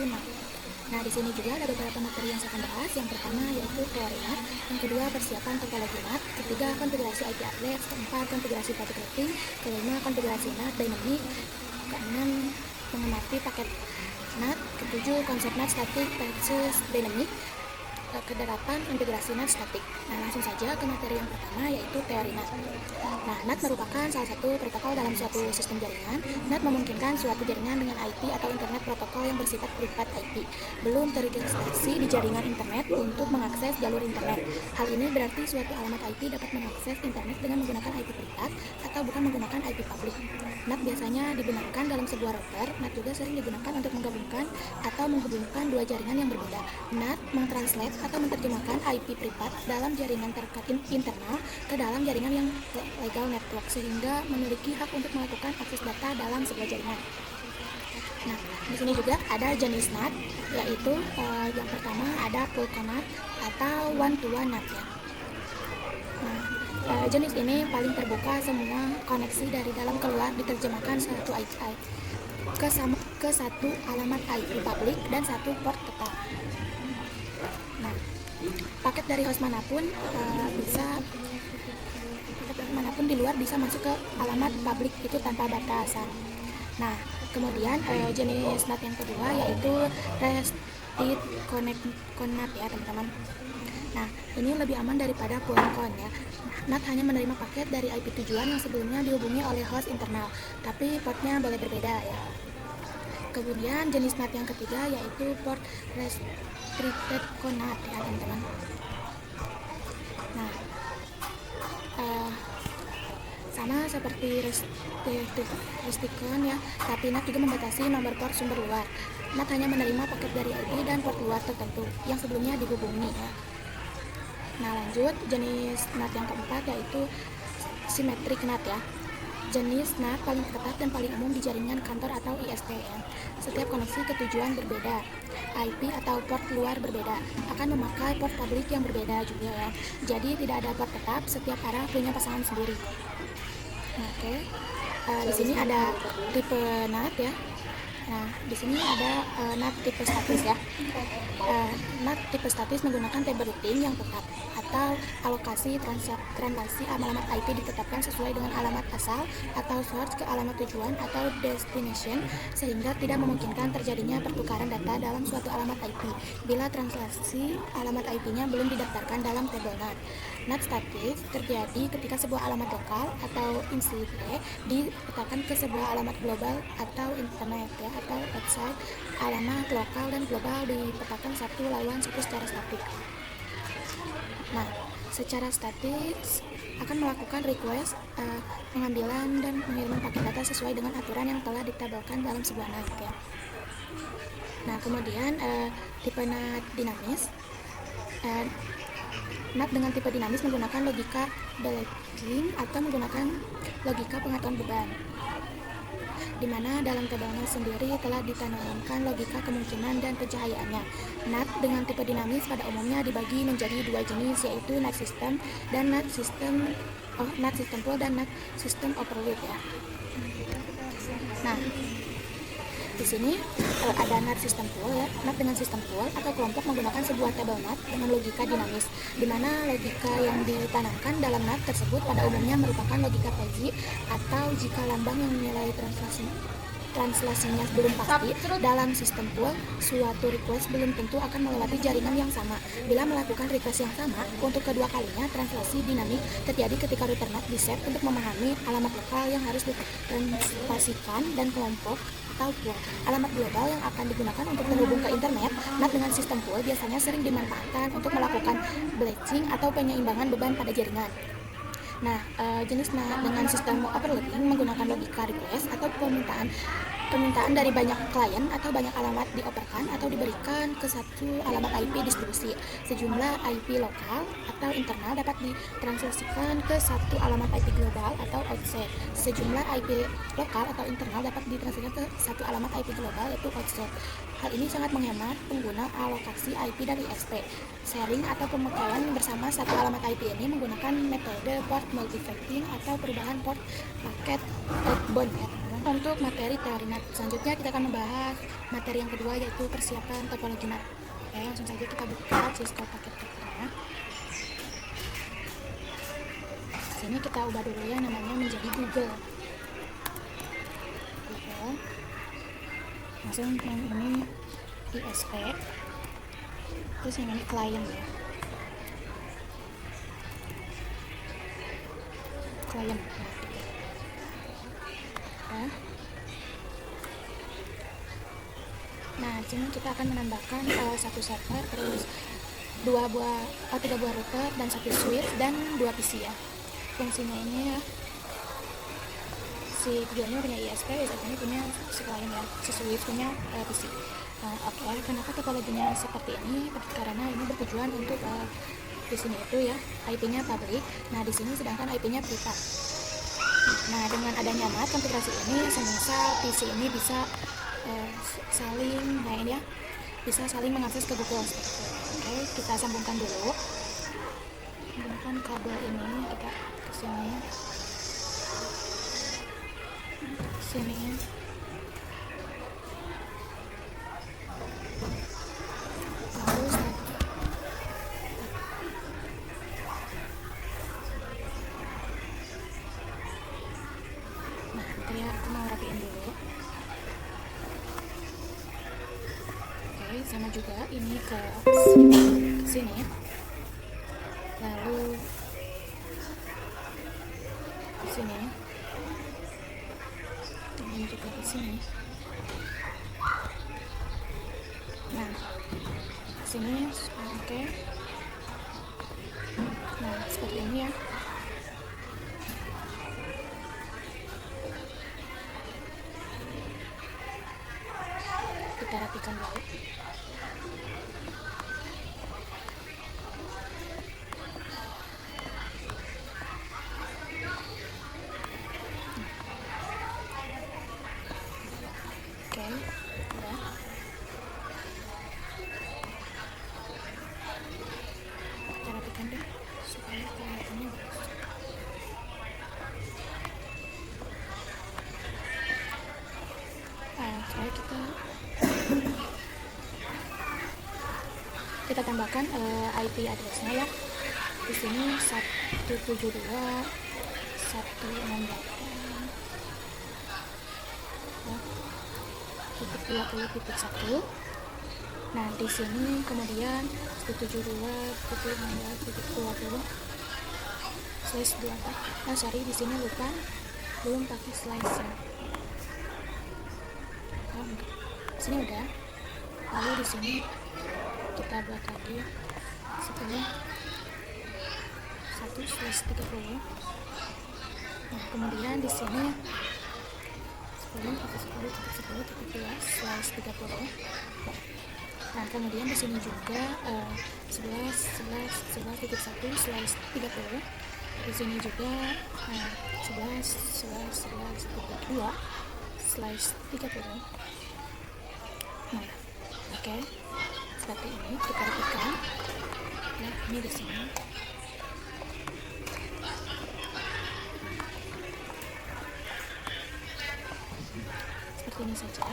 NAT. Nah, di sini juga ada beberapa materi yang saya akan bahas. Yang pertama yaitu teori NAT, yang kedua persiapan topologi NAT, ketiga konfigurasi IP address, keempat konfigurasi packet routing, kelima konfigurasi NAT dynamic, keenam mengamati paket NAT, ketujuh konsep NAT static versus dynamic, kedelapan integrasi NAT statik. Nah, langsung saja ke materi yang pertama yaitu teori NAT. Nah, NAT merupakan salah satu protokol dalam suatu sistem jaringan. NAT memungkinkan suatu jaringan dengan IP atau internet protokol yang bersifat privat IP, belum terregistrasi di jaringan internet untuk mengakses jalur internet. Hal ini berarti suatu alamat IP dapat mengakses internet dengan menggunakan IP privat atau bukan menggunakan IP publik. NAT biasanya digunakan dalam sebuah router. NAT juga sering digunakan untuk menggabungkan atau menghubungkan dua jaringan yang berbeda. NAT mentranslate atau menerjemahkan IP privat dalam jaringan terkait internal ke dalam jaringan yang legal network, sehingga memiliki hak untuk melakukan akses data dalam sebuah jaringan. Nah, di sini juga ada jenis NAT, yaitu yang pertama ada pulka NAT atau one-to-one NAT ya. Nah, jenis ini paling terbuka, semua koneksi dari dalam keluar diterjemahkan satu IP ke satu alamat IP publik dan satu port tetap. Nah, paket dari host manapun di luar bisa masuk ke alamat publik itu tanpa batasan. Nah, kemudian jenis NAT yang kedua yaitu Restricted NAT ya teman-teman. Nah, ini lebih aman daripada PointCon ya. NAT hanya menerima paket dari IP tujuan yang sebelumnya dihubungi oleh host internal, tapi portnya boleh berbeda ya. Kemudian jenis NAT yang ketiga yaitu Port Restricted NAT ya teman-teman. Nah, sama seperti Restricted ya, tapi NAT juga membatasi nomor port sumber luar. NAT hanya menerima paket dari IP dan port luar tertentu yang sebelumnya dihubungi ya. Nah, lanjut jenis NAT yang keempat yaitu Symmetric NAT ya. Jenis NAT paling ketat dan paling umum di jaringan kantor atau ISPN. Setiap koneksi ke tujuan berbeda, IP atau port luar berbeda, akan memakai port publik yang berbeda juga ya. Jadi tidak ada port tetap, setiap arah punya pasangan sendiri. Nah, oke. Di sini ada tipe NAT ya. Nah, di sini ada NAT tipe statis ya. NAT tipe statis menggunakan table routing yang tetap atau alokasi translasi alamat IP ditetapkan sesuai dengan alamat asal atau source ke alamat tujuan atau destination, sehingga tidak memungkinkan terjadinya pertukaran data dalam suatu alamat IP bila translasi alamat IP-nya belum didaftarkan dalam tabel NAT. NAT statis terjadi ketika sebuah alamat lokal atau INCIP ditetapkan ke sebuah alamat global atau internet ya, atau outside. Alamat lokal dan global dipetakan satu lawan satu secara statik. Nah, secara statis akan melakukan request, pengambilan dan pengiriman paket data sesuai dengan aturan yang telah ditabelkan dalam sebuah NAT ya. Nah, kemudian tipe NAT dinamis. NAT dengan tipe dinamis menggunakan logika balancing atau menggunakan logika pengetahuan beban, di mana dalam tabelnya sendiri telah ditanamkan logika kemungkinan dan pencahayaannya. NAT dengan tipe dinamis pada umumnya dibagi menjadi dua jenis, yaitu NAT system dan NAT system pool dan NAT system overload ya. Nah, di sini ada NAT system pool ya. NAT dengan sistem pool atau kelompok menggunakan sebuah tabel NAT dengan logika dinamis, di mana logika yang ditanamkan dalam NAT tersebut pada umumnya merupakan logika fuzzy, atau jika lambang yang nilai translasinya belum pasti. Dalam sistem pool, suatu request belum tentu akan melewati jaringan yang sama. Bila melakukan request yang sama untuk kedua kalinya, translasi dinamik terjadi ketika router NAT di-set untuk memahami alamat lokal yang harus ditranslasikan dan kelompok atau pool alamat global yang akan digunakan untuk terhubung ke internet. NAT dengan sistem pool biasanya sering dimanfaatkan untuk melakukan balancing atau penyeimbangan beban pada jaringan. Nah, jenis NAT dengan sistem overloading menggunakan logika request atau permintaan dari banyak klien atau banyak alamat dioperkan atau diberikan ke satu alamat IP distribusi. Sejumlah IP lokal atau internal dapat ditranslasikan ke satu alamat IP global atau outside. Sejumlah IP lokal atau internal dapat ditranslasikan ke satu alamat IP global yaitu outside. Hal ini sangat menghemat pengguna alokasi IP dan ISP. Sharing atau pemakaian bersama satu alamat IP ini menggunakan metode port multifactoring atau perubahan port paket backbone ya. untuk materi teori NAT. Selanjutnya kita akan membahas materi yang kedua, yaitu persiapan topologi NAT. Oke, langsung saja kita buka Cisco paket packetnya. Sini kita ubah dulu ya namanya menjadi Google. Langsung yang ini ISP, terus yang ini klien ya, klien. Nah, di sini kita akan menambahkan satu server, terus tiga buah router dan satu switch dan 2 PC ya. Fungsinya ini ya, si keduanya punya ISP, satunya punya si klien ya, si switch punya PC. Oke, kenapa topologinya seperti ini? Karena ini bertujuan untuk di sini itu ya IP-nya public. Nah, di sini sedangkan IP-nya privat. Nah, dengan adanya NAT konfigurasi ini, semisal PC ini bisa saling main ya, bisa saling mengakses ke Google seperti itu. Oke, kita sambungkan dulu menggunakan kabel ini, kita ke sini, lalu nah ya, aku mau rapiin dulu. Oke, sama juga ini ke sini, lalu ke sini, ini juga ke sini. Nah, sini, oke. Nah, seperti ini ya. Kita rapikan dulu. Oke, udah. Kita rapikan deh supaya kelihatannya bagus. Setelah kita tambahkan IP addressnya ya. Di sini 172.168.20.1. Nah, di sini kemudian 172.168.20/24. Nah, sorry, di sini lupa belum pakai slash ya. Di sini udah. Lalu di sini kita buat lagi 1/30. Nah, kemudian di sini 10.10.10.10.30. Nah, kemudian di sini juga 11.11.11.1/30. Di sini juga 11.11.11.32/30. Nah, oke. Seperti ini kita rapikan. Nah, ini di sini. Seperti ini saja.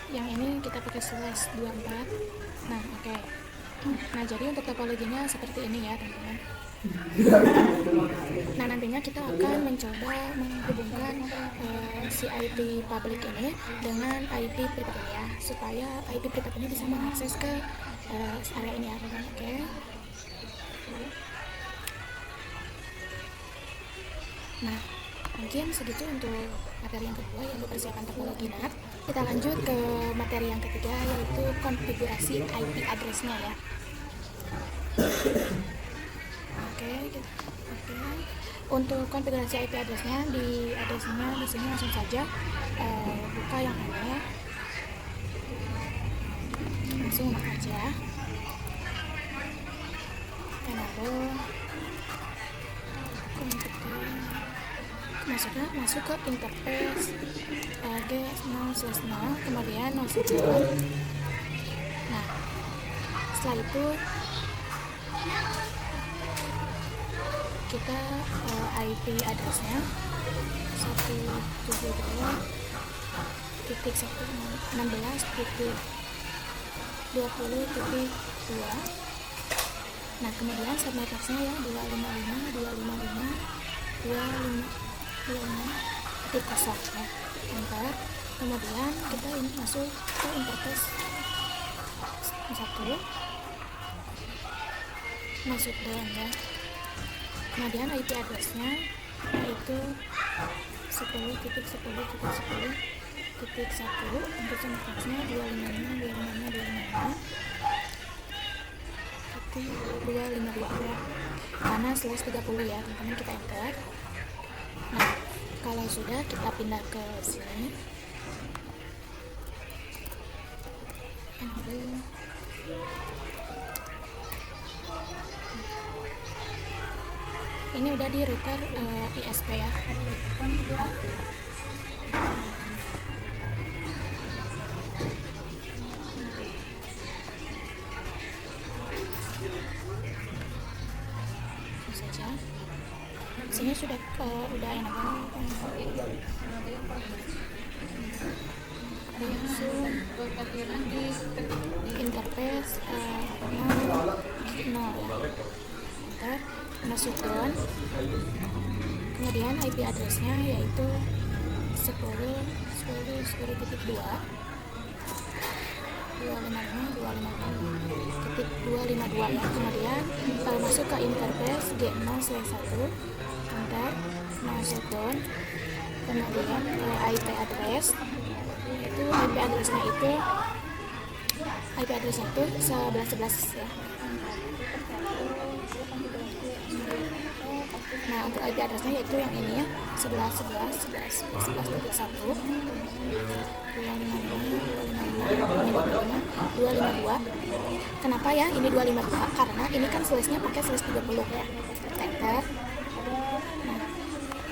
Yang ini kita pakai /24. Nah, oke. Nah, jadi untuk topologinya seperti ini ya, teman-teman. Nah, nantinya kita akan mencoba menghubungkan si IP public ini dengan IP privat ini ya, supaya IP privat ini bisa mengakses ke area ini ya, teman-teman. Oke. Nah, mungkin segitu untuk materi yang kedua, yaitu persiapan topologi NAT. Kita lanjut ke materi yang ketiga, yaitu konfigurasi IP address-nya ya. Oke. Untuk konfigurasi IP address-nya di sini langsung saja buka yang ini, langsung buka aja. Lalu masuk ke interface G0/0, kemudian masukkan. Nah, setelah itu kita IP addressnya 172.16.20.2. Nah, kemudian submatrixnya ya 255.255.255.0 ya. Enter. Kemudian kita ini masuk ke interface 1, masuk doang ya. Kemudian IP addressnya yaitu 10.10.10.1 untuk submatrixnya 255.255.252 ya. Mana /30 ya, teman-teman, kita enter. Nah, kalau sudah kita pindah ke sini. Ini udah di router ISP ya. Saja. Sini sudah enak interface 0 ya. Enter, masukkan. Kemudian IP addressnya yaitu 10.10.10.2 255.255.252 ya. Kemudian masuk ke interface G0/1, enter, masukkan. Kemudian IP address itu IP addressnya itu 1111 ya. Nah, untuk IP addressnya yaitu yang ini ya, 11.11.11.1 252. Kenapa ya ini 252? Karena ini kan slashnya pakai /30 ya. Enter. Nah,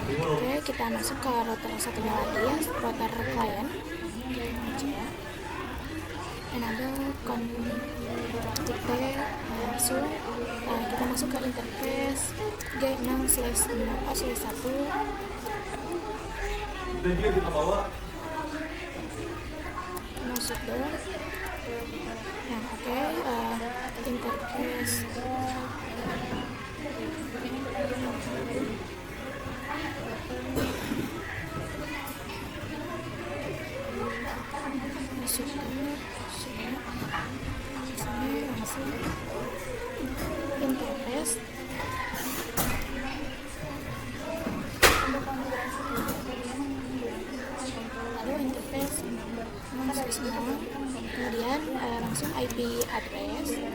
oke, kita masuk ke router satunya lagi ya, router client. Enable configure langsung. Nah, kita masuk ke interface G0/1. Masuk dong. Nah, oke, interface masuk dulu. Sini langsung interface. Lalu interface masuk semua. Kemudian langsung IP addressnya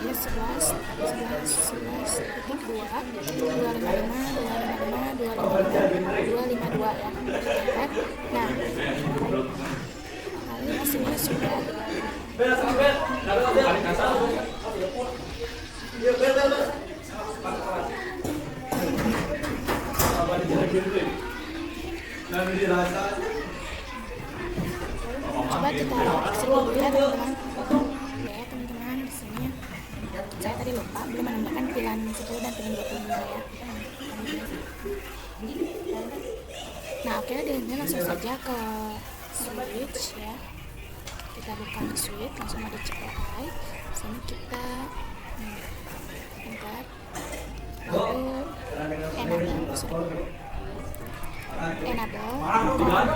ya 11.11.11.2 255.255.252 ya. Nah, lalu di sini sudah coba kita exit dulu ya, teman-teman. Ya, teman-teman, di sini saya tadi lupa belum menambahkan pilihan 10 dan pilihan 25 ya. Nah, oke, dengan langsung saja ke switch ya. Kita buka ke switch, langsung ada CPI. Sini kita enter, lalu enable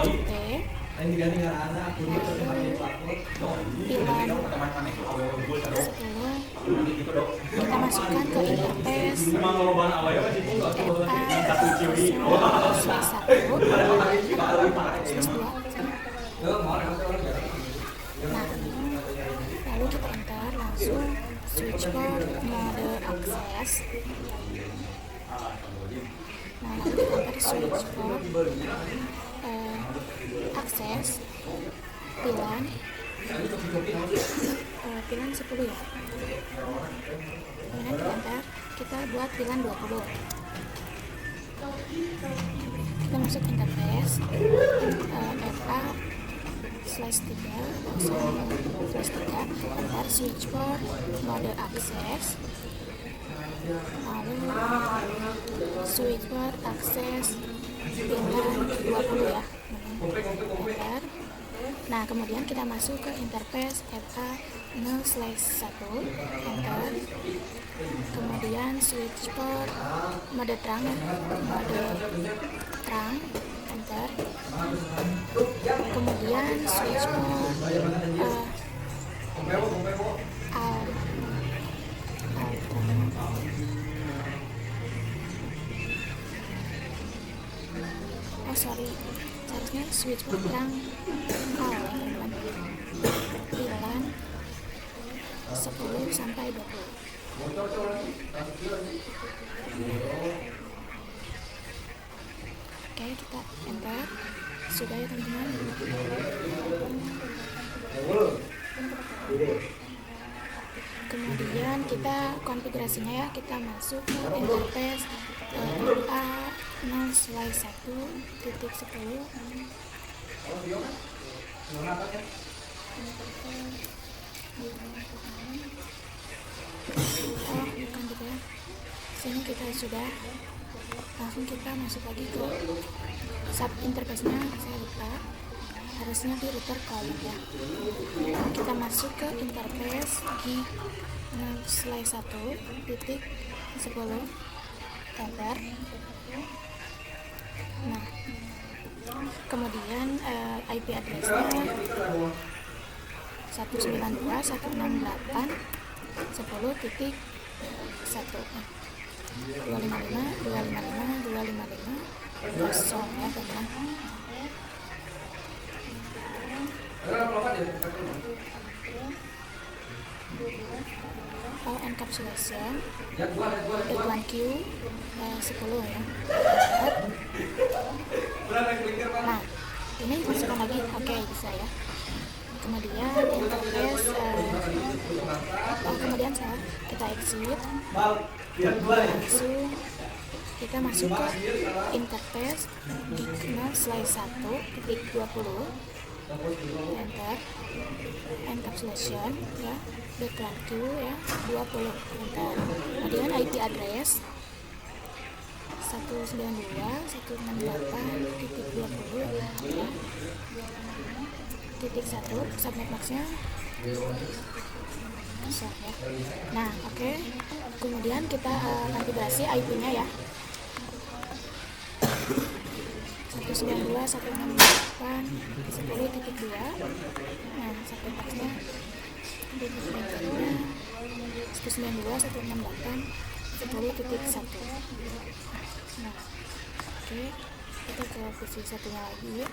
CT. Pilihan 10 kita masukkan ke interface Nah, lalu kita enter langsung switch port mode access. Nah, lalu kita enter switch port akses pilihan 10 ya. Kemudian kita enter, kita kita buat VLAN 20. Kita masuk interface FA/3/3 enter switch port mode akses, lalu switch port akses VLAN 20 ya, enter. Nah, kemudian kita masuk ke interface FA0/1 enter. Kemudian switch port mode terang enter. Kemudian switch port seharusnya switch port terang VLAN 10 sampai 20. Oke, kita enter. Sudah ya teman-teman. Kemudian kita konfigurasinya ya, kita masuk ke interface A0/1.10. Bukan gitu ya. Sini kita sudah langsung kita masuk lagi ke sub interface-nya, saya lupa, harusnya di router call ya. Kita masuk ke interface G0/1.10 enter. Nah, kemudian IP address-nya 192.168.10.1 255.255.255.0 ya teman. Encapsulation H1Q 10 ya. Nah, ini masukkan lagi, oke, bisa ya. Kemudian interface kemudian kita exit, langsung kita masuk ke interface G0/1.20 enter. Encapsulation ya, H1Q ya 20 enter. Kemudian IP address 192.168.20 ya, .1 subnet max-nya bisa ya. Nah, oke. Kemudian kita konfigurasi IP-nya ya. 192.168.10.2. Nah, subnet max-nya 192.168.10.1. Nah, oke. Kita ke versi satunya lagi ya.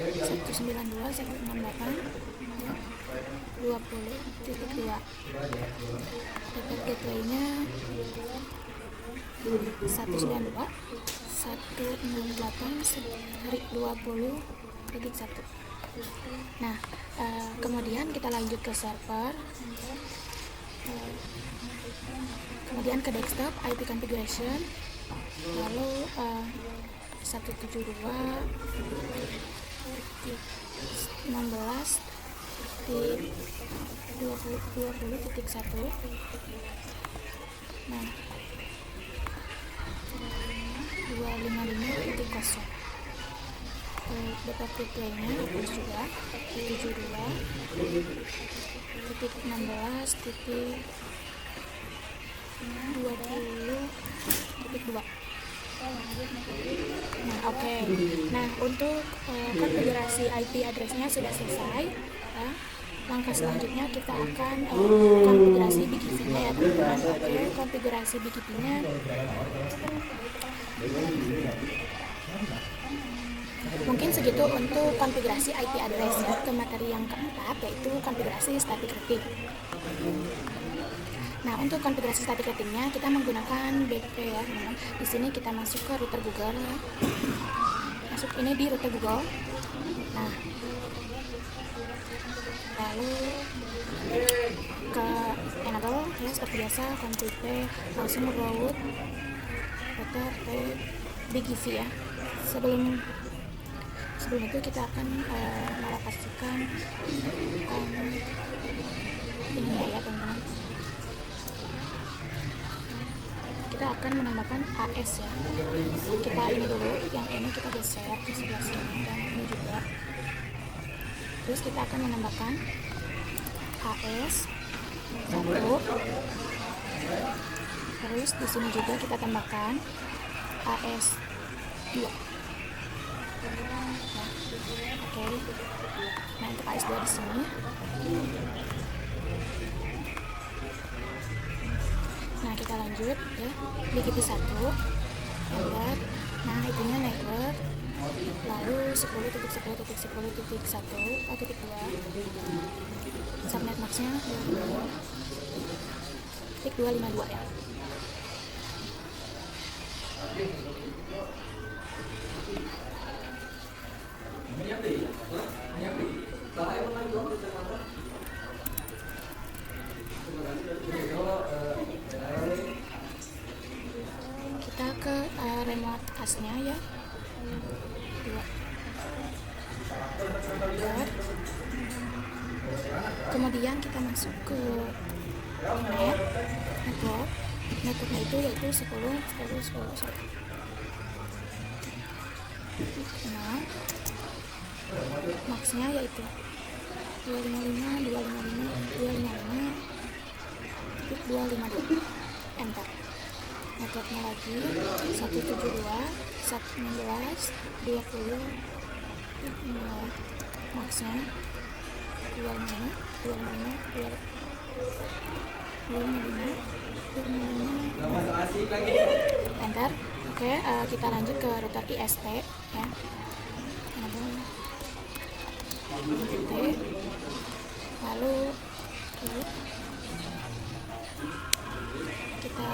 192.168.20.2. Dapat gateway-nya 192.168.20.1. Nah, kemudian kita lanjut ke server, kemudian ke desktop IP configuration, lalu 172.16.20.1. Nah, 255.0. Dapat gateway-nya terus juga 72.16.20.2. Nah, oke. Nah, untuk konfigurasi IP address-nya sudah selesai ya. Langkah selanjutnya kita akan konfigurasi BGP-nya ya teman-teman. Oke, konfigurasi BGP-nya mungkin segitu untuk konfigurasi IP address ya. Ke materi yang keempat, yaitu konfigurasi static routing. Nah, untuk konfigurasi static routing-nya kita menggunakan BP ya teman-teman. Di sini kita masuk ke router Google ya. Masuk ini di router Google. Nah, lalu ke seperti biasa complete langsung root letter T big easy ya. Sebelum itu kita akan merapasikan ini ya teman-teman. Kita akan menambahkan AS ya. Kita ini dulu, yang ini kita geser ke sebelah sini dan ini juga. Terus kita akan menambahkan AS 1. Terus di sini juga kita tambahkan AS 2. Oke. Nah, untuk AS 2 di sini. Nah, kita lanjut ya. Di titik 1 enter. Nah, itunya network. Lalu 10.10.10.10.1 titik 2. Subnet max-nya titik 252 ya. Kita ke remote asnya ya. 2. Kemudian kita masuk ke networknya itu yaitu 10.10.10.1. Nah, max-nya yaitu 255 enter. Networknya lagi 172 16 20 max-nya 255 enter. Oke, kita lanjut ke router ISP ya. Lalu kita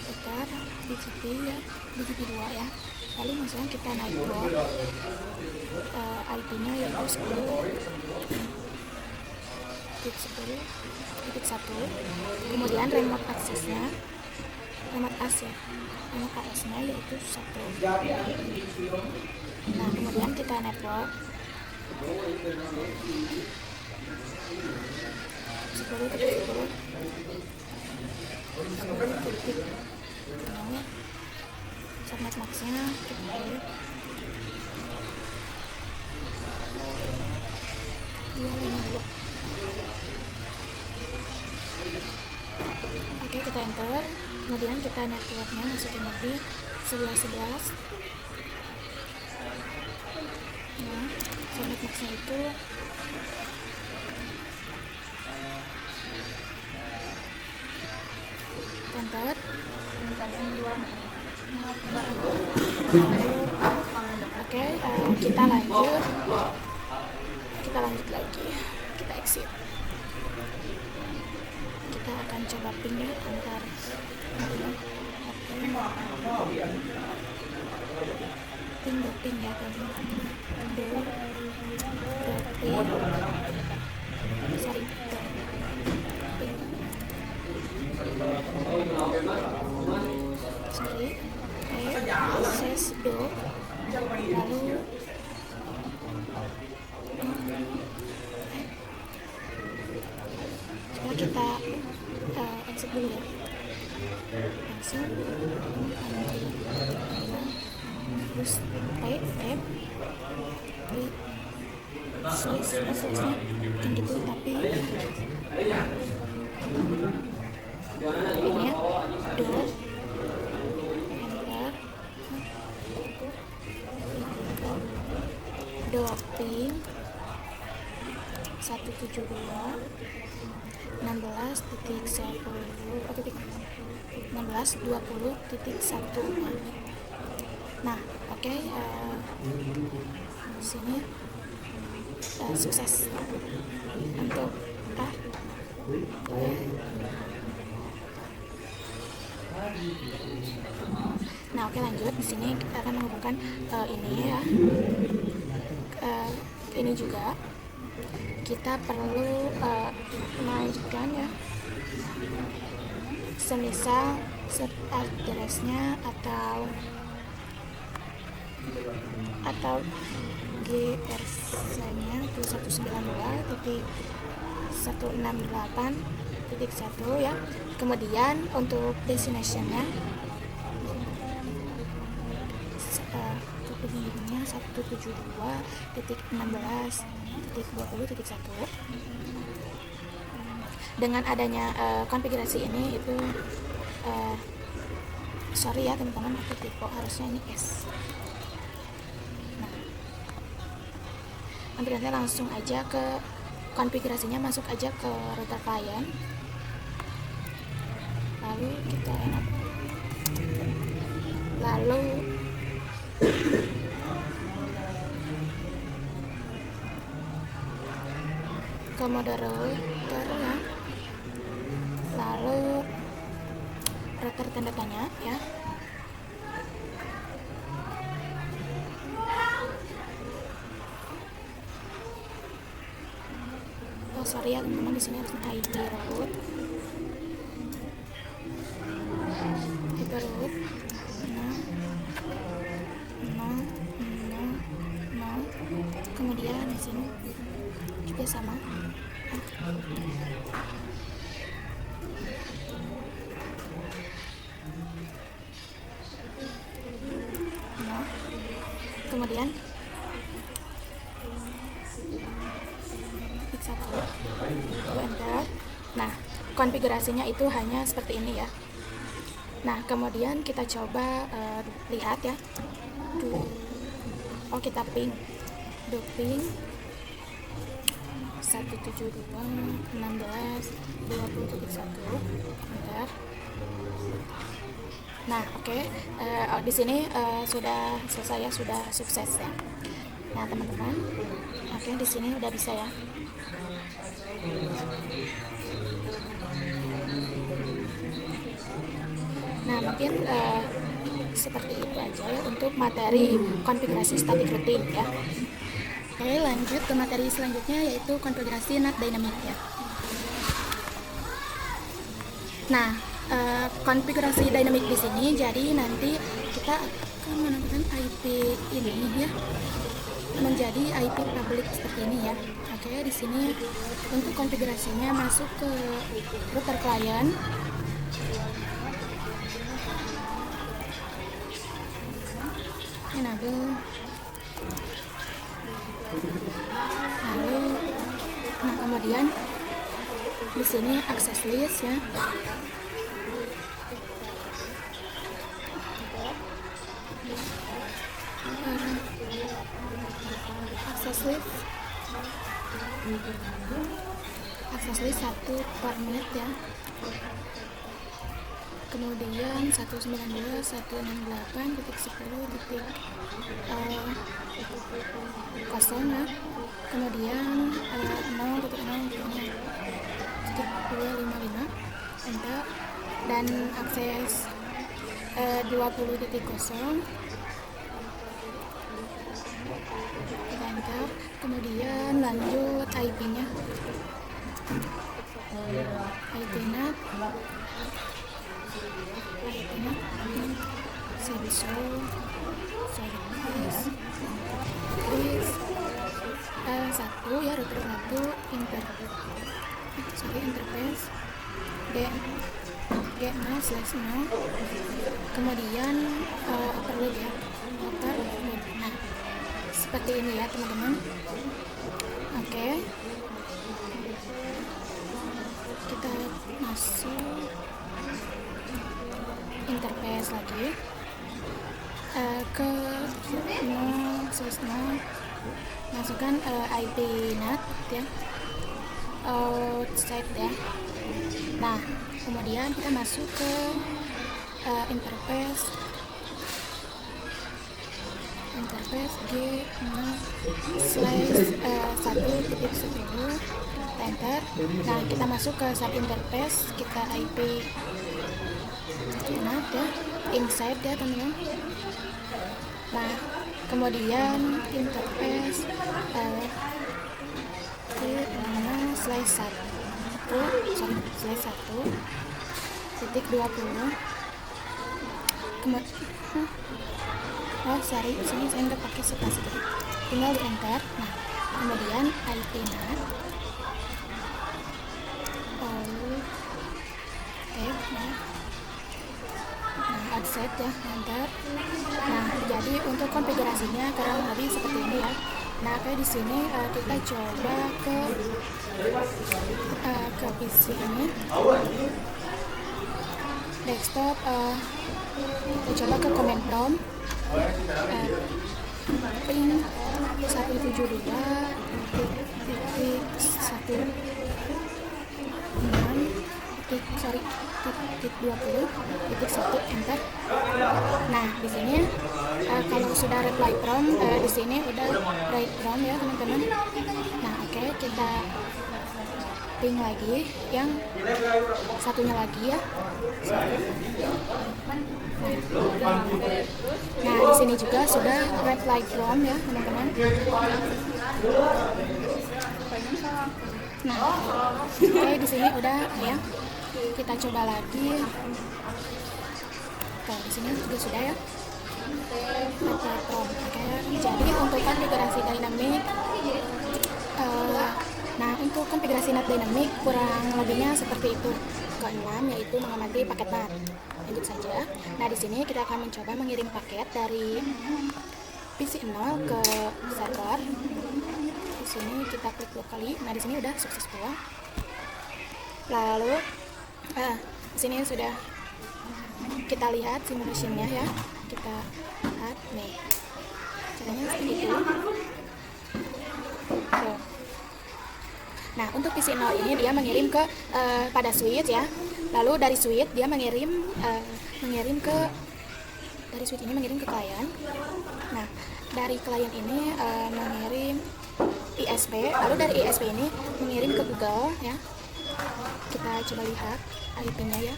putar BGP ya, BGP 2 ya. Lalu misalnya kita naik port, IP-nya yaitu 10.10.1. Kemudian remote access-nya, remote AS-nya yaitu 1. Nah, kemudian kita network 10.10.10. Subnet max-nya kita pilih 252. Oke, kita enter. Kemudian kita networknya masukin lagi 11. Nah, subnet max-nya itu enter. Oke, kita lanjut lagi, kita exit. Kita akan coba ping ya antar ping ya teman-teman. Sorry, akses do, lalu coba kita exit dulu ya, langsung terus type slash-nya kan gitu, tapi ini ya do ping 172 16.20.1. Nah, oke, di sini sukses untuk Nah, oke, lanjut. Di sini kita akan menghubungkan ini ya. Ini juga kita perlu naikkan ya, semisal address-nya atau GRC-nya itu 192.168.1 ya. Kemudian untuk destination-nya kepenginnya 172.16.20.1. Dengan adanya konfigurasi ini itu sorry ya teman-teman, aku typo, harusnya ini S. Nah, nanti langsung aja ke konfigurasinya, masuk aja ke router client, lalu kita enak, lalu ke mode router ya, lalu router tanda tanya ya. Oh sorry ya teman-teman, di sini harus IP root. Nah, kemudian di sini juga sama. Nah, kemudian enter. Nah, konfigurasinya itu hanya seperti ini ya. Nah, kemudian kita coba lihat ya. Kita ping 172.16.20.1. Bentar. Nah, oke. Di sini sudah selesai ya, sudah sukses ya. Nah, teman-teman. Oke, di sini udah bisa ya. Nah, mungkin seperti itu aja ya untuk materi konfigurasi static routing ya. Oke, lanjut ke materi selanjutnya, yaitu konfigurasi NAT dynamic ya. Nah, konfigurasi dynamic di sini, jadi nanti kita akan menentukan IP ini ya menjadi IP public seperti ini ya. Oke, di sini untuk konfigurasinya masuk ke router client. Enable. Lalu, nah kemudian di sini access list ya. Access list 1 per menit ya. Kemudian 192.168.10.0 ya. Kemudian 0.0.255 enter, dan akses 20.0 enter. Kemudian lanjut IP-nya, IP-NAT satu ya, router 1 interface D0/0, kemudian overload ya, overload. Nah, seperti ini ya teman-teman. Oke, kita masuk interface lagi ke 0/0, masukkan IP NAT ya, outside ya. Nah, kemudian kita masuk ke interface G0/1.10 enter. Nah, kita masuk ke sub interface, kita IP NAT ya, inside ya teman-teman. Nah, kemudian interface /1/1/20. Sini saya nggak pakai spasi, tinggal di enter. Nah, kemudian IP-nya add set ya, enter. Nah, jadi untuk konfigurasinya kurang lebih seperti ini ya. Nah, kayak di sini kita coba ke PC ini, desktop. Kita coba ke command prompt, ping 172.1.20.1 enter. Nah, di sini kalau sudah reply from, di sini udah write from ya teman-teman. Nah, oke, kita ping lagi yang satunya lagi ya. Nah, di sini juga sudah reply from ya teman-teman. Nah, oke, di sini udah ya. Kita coba lagi. Oke, di sini juga sudah ya. Reply from. Oke, jadi untuk konfigurasi dynamic, nah untuk konfigurasi NAT dynamic kurang lebihnya seperti itu. Ke-6 yaitu mengamati paket NAT. Lanjut saja. Nah, di sini kita akan mencoba mengirim paket dari PC 0 ke server. Di sini kita klik 2 kali. Nah, di sini udah successful. Lalu di sini sudah kita lihat simulationnya ya. Kita lihat nih. Caranya seperti itu. Nah, untuk PC 0 ini dia mengirim ke pada switch ya. Lalu dari switch dia mengirim ke dari switch ini mengirim ke klien. Nah, dari klien ini mengirim ISP, lalu dari ISP ini mengirim ke Google ya. Kita coba lihat IP-nya ya.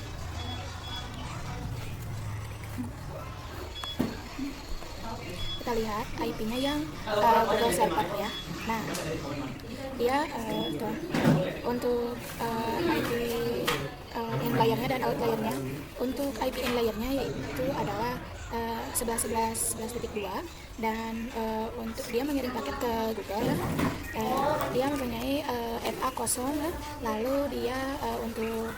Kita lihat IP-nya yang Google server ya. Nah, dia untuk IP in layernya dan out layernya. Untuk IP in layernya yaitu adalah 11.11.11.2 dan untuk dia mengirim paket ke Google ya. Dia mempunyai FA kosong ya. Lalu dia untuk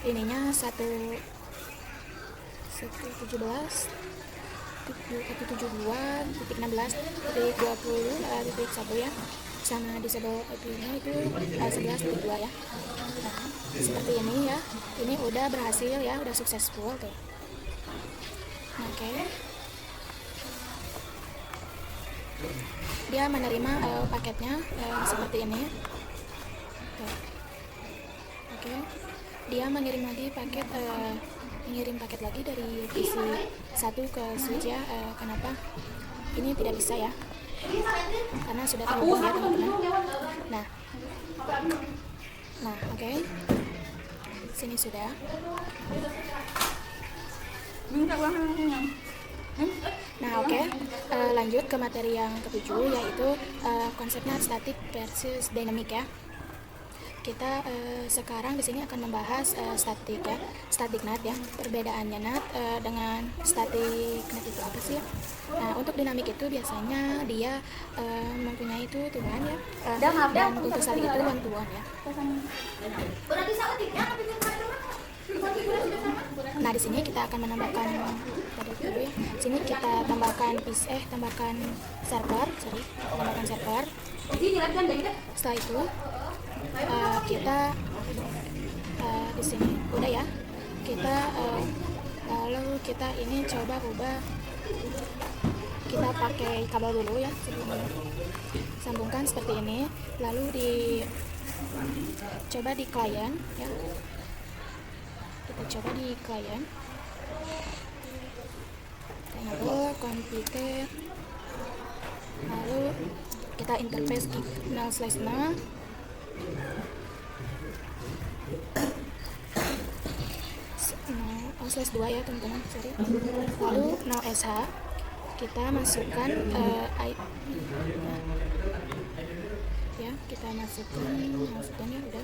ininya 172.16.20.1 ya, sama disable IP-nya itu 11.2 ya. Nah, seperti ini ya. Ini udah berhasil ya, udah successful tuh. Oke. Dia menerima paketnya seperti ini. Oke. Dia mengirim lagi paket lagi dari PC 1 ke switch ya. Kenapa ini tidak bisa ya, karena sudah terhubung ya teman-teman. Nah, oke. Sini sudah. Nah, oke. Lanjut ke materi yang ke-7 yaitu konsepnya static versus dynamic ya. Kita sekarang di sini akan membahas static ya, static NAT ya. Perbedaannya NAT dengan static NAT itu apa sih ya? Nah, untuk dinamik itu biasanya dia mempunyai itu tujuan ya, dan untuk static itu one to one ya. Nah, di sini kita akan menambahkan dulu ya. Sini kita tambahkan tambahkan server. Setelah itu kita di sini udah ya. Kita lalu kita ini coba ubah. Kita pakai kabel dulu ya, sambungkan seperti ini. Lalu coba di klien ya. Kita coba di klien. Lalu configure. Lalu kita interface 0/0. /2 ya teman-teman, sorry. Lalu 0sh kita masukkan IP ya, kita kita masukkan ya udah.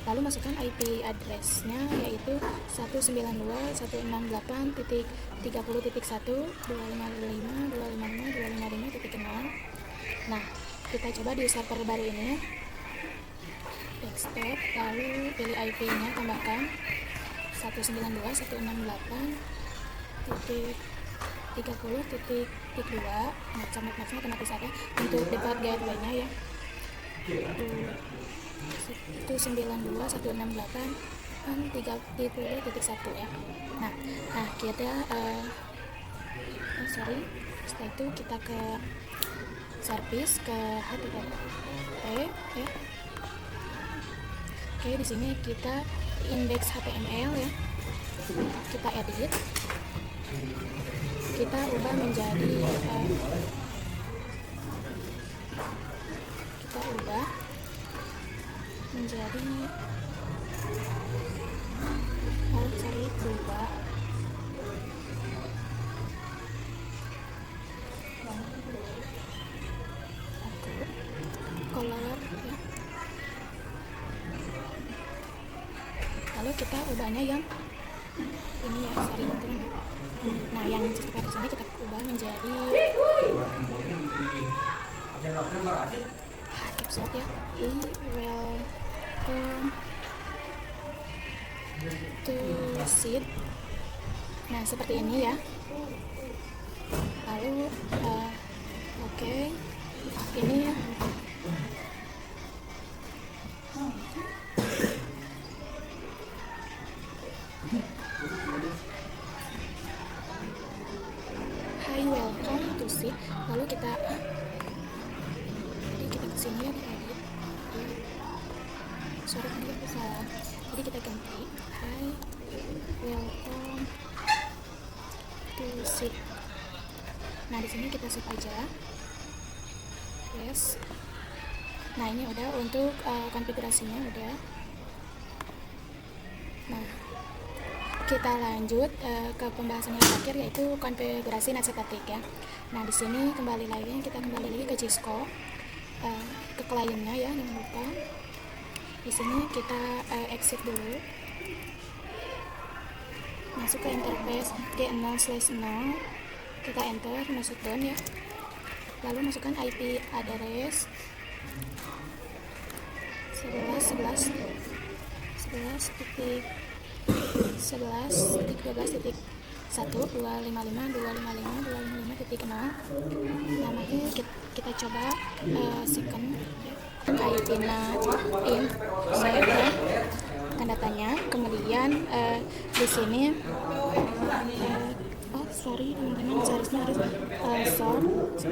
Lalu masukkan IP addressnya yaitu 192.168.30.1, 255.255.255.0. Kita coba di server baru ini, desktop, lalu pilih IP nya, tambahkan 192.168.30.2. Macam-macamnya otomatis ada. Untuk default gateway nya ya 192.168.30.1 ya. Nah kita setelah itu kita ke service, ke HTTP ya. Oke, di sini kita index HTML ya, kita edit, kita ubah menjadi berubah color ya. Lalu kita ubahnya yang ini ya, nah yang seperti sini kita ubah menjadi episode ya, welcome to seed. Nah seperti ini ya. Lalu oke, ini ya. Hi, welcome to seed. Lalu kita kesini ya, di edit. Sorry tadi aku salah. Jadi kita ganti hi, welcome to seed. Nah di sini kita save aja. Yes. Nah ini udah untuk konfigurasinya udah. Nah kita lanjut ke pembahasan yang terakhir yaitu konfigurasi NAT static ya. Nah di sini kita kembali lagi ke Cisco, ke kliennya ya, jangan lupa. Di sini kita exit dulu, masuk ke interface G0/0, kita enter, masuk down ya. Lalu masukkan IP address 11.12.12.1.255.255.255.0. Namanya kita coba second IP NAT in save ya, tanda tanya. Kemudian di sini sorry teman-teman, seharusnya harus search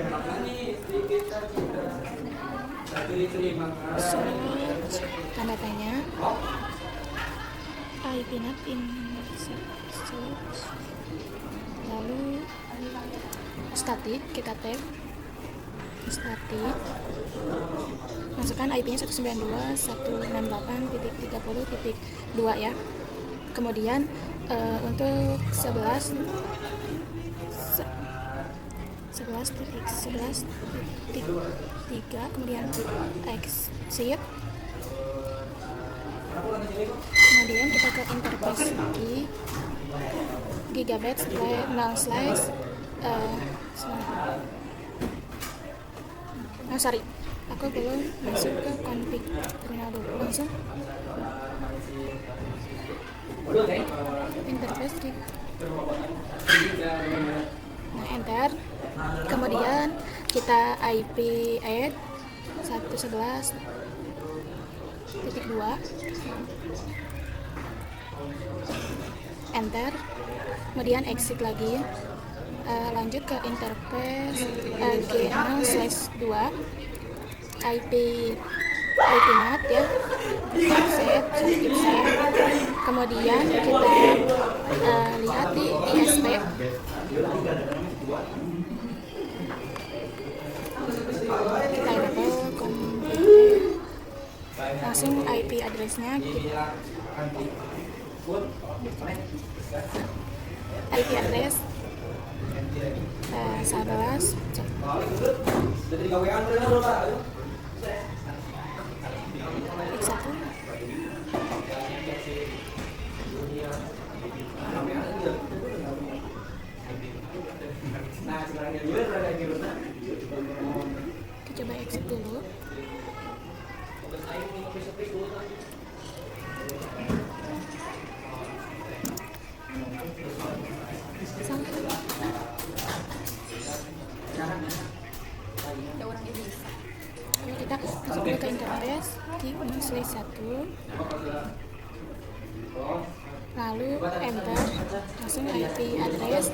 tanda tanya IP NAT in search, lalu static, kita tab static, masukkan IP-nya 192.168.30.2 ya. Kemudian untuk 11.11.3, kemudian exit. Kemudian kita ke interface lagi, gigabyte sorry, aku belum masuk ke config terminal dulu, langsung interface di nah enter. Kemudian kita IP add 111.2, enter. Kemudian exit lagi, lanjut ke interface G0/2 IP NAT ya, save. Kemudian kita lihat di ISP, kita enable langsung IP addressnya IP address 11 X1. Kita coba exit dulu. Lalu kita masuk dulu ke interface di Unsys 1, lalu enter, langsung IP address.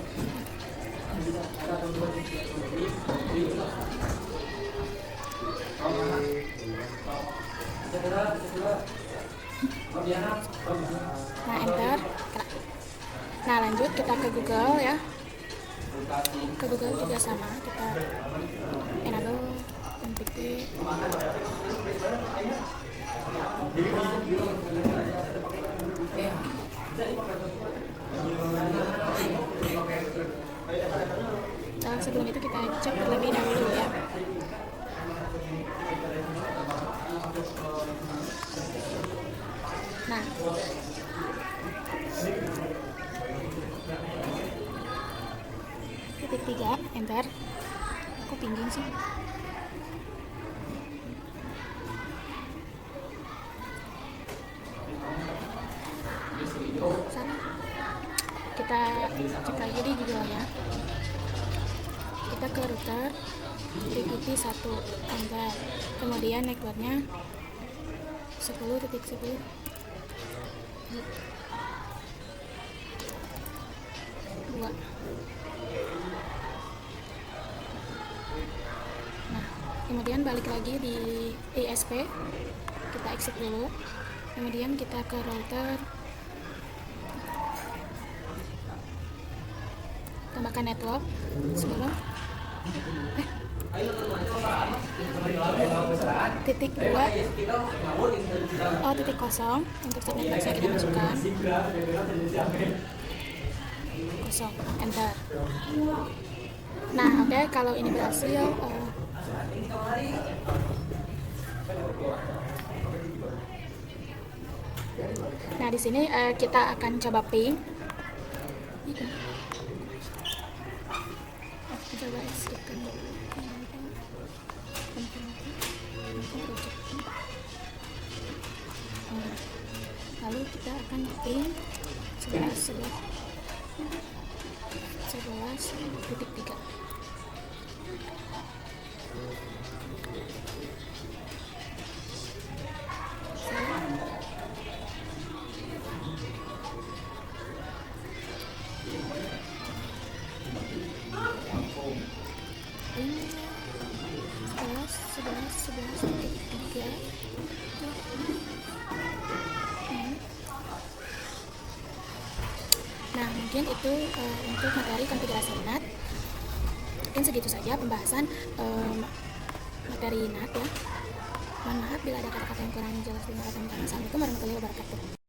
Nah, enter. Nah, lanjut kita ke Google ya. Ke Google juga sama, kita enable npt. Nah, sebelum itu kita cek terlebih dahulu ya. Nah, titik 3, enter. Kok pingging sih? Sana. Kita cek lagi di Google ya. Kita ke router DPT1, enter. Kemudian networknya 10.10. Nah, kemudian balik lagi di ISP, kita exit dulu. Kemudian kita ke router, tambahkan network sebelum titik 2 titik 0 untuk subnet boxnya kita masukkan 0, enter. Nah, oke, kalau ini berhasil, nah di sini kita akan coba ping. Coba escape dulu. Lalu kita akan ping 11.3. Nah, mungkin itu untuk materi konfigurasi NAT. Mungkin segitu saja pembahasan materi NAT ya. Mohon maaf bila ada kata-kata yang kurang jelas. Assalamualaikum warahmatullahi wabarakatuh.